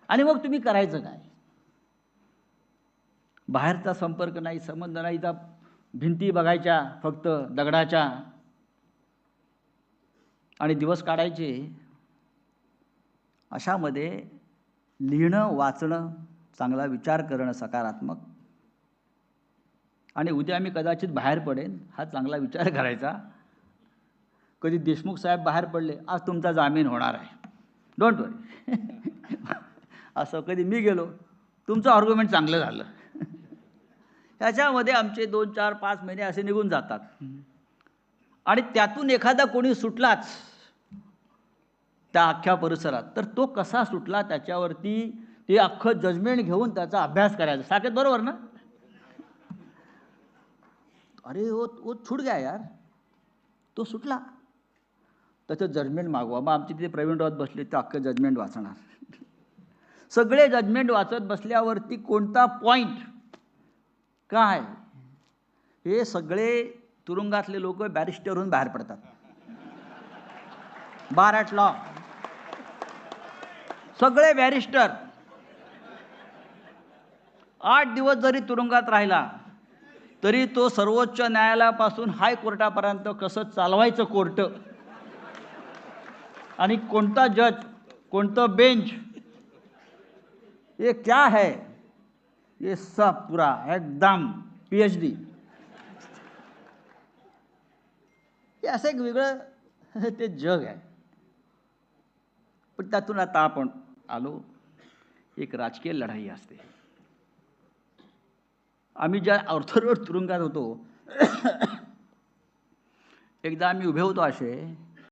आणि मग तुम्ही करायचं काय? बाहेरचा संपर्क नाही, संबंध नाही, त्या भिंती बघायच्या फक्त दगडाच्या आणि दिवस काढायचे. अशामध्ये लिहिणं, वाचणं, चांगला विचार करणं सकारात्मक, आणि उद्या मी कदाचित बाहेर पडेन हा चांगला विचार करायचा. कधी देशमुख साहेब बाहेर पडले, आज तुमचा जामीन होणार आहे, डोंट वरी. असं कधी मी गेलो, तुमचं आर्ग्युमेंट चांगलं झालं. त्याच्यामध्ये आमचे 2, 4, 5 महिने असे निघून जातात. आणि त्यातून एखादा कोणी सुटलाच त्या अख्ख्या परिसरात, तर तो कसा सुटला त्याच्यावरती ते अख्खं जजमेंट घेऊन त्याचा अभ्यास करायचा. साकेत बरोबर ना? अरे वो छूट गया यार, तो सुटला, त्याचं जजमेंट मागवा. मग आमची तिथे प्रवीण राऊत बसले, ते अख्खं जजमेंट वाचणार. सगळे जजमेंट वाचत बसल्यावरती कोणता पॉईंट काय, हे सगळे तुरुंगातले लोक बॅरिस्टरहून बाहेर पडतात. बार ॲट लॉ, सगळे बॅरिस्टर. 8 दिवस जरी तुरुंगात राहिला तरी तो सर्वोच्च न्यायालयापासून हायकोर्टापर्यंत कसं चालवायचं कोर्ट, आणि कोणता जज, कोणतं बेंच, ये क्या है, ये सब पूरा एकदम PhD. हे असं एक वेगळं ते जग आहे. पण त्यातून आता आपण आलो, एक राजकीय लढाई असते. आम्ही ज्या ऑर्थर रोड तुरुंगात होतो, एकदा आम्ही उभे होतो असे,